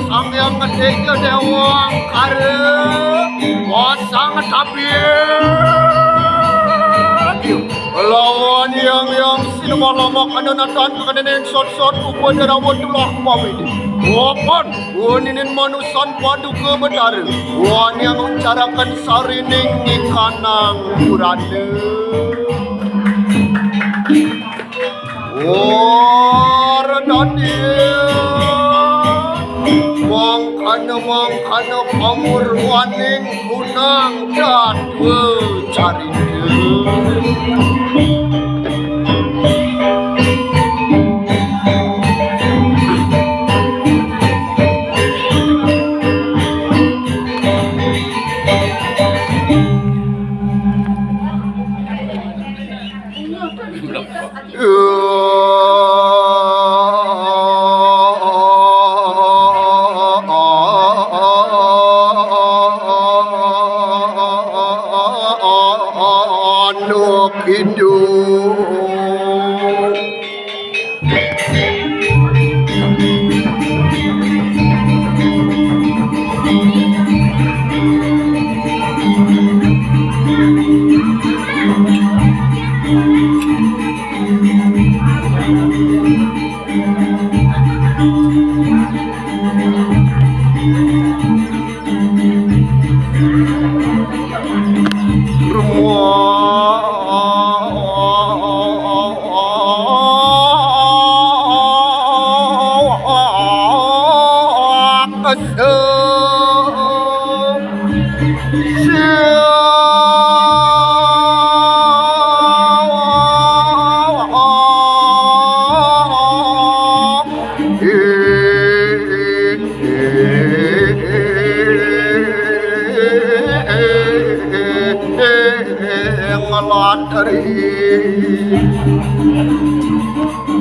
sang yang gede dewang kare wasang tapi lawan yang sinama kananatan kananen sot upaya rawatullah pamit wapan waninin manusan padu ke bedar wan yang mencarakan sarining ikanang kurade mangkana pamur waning gunang jadwe cari ngelatari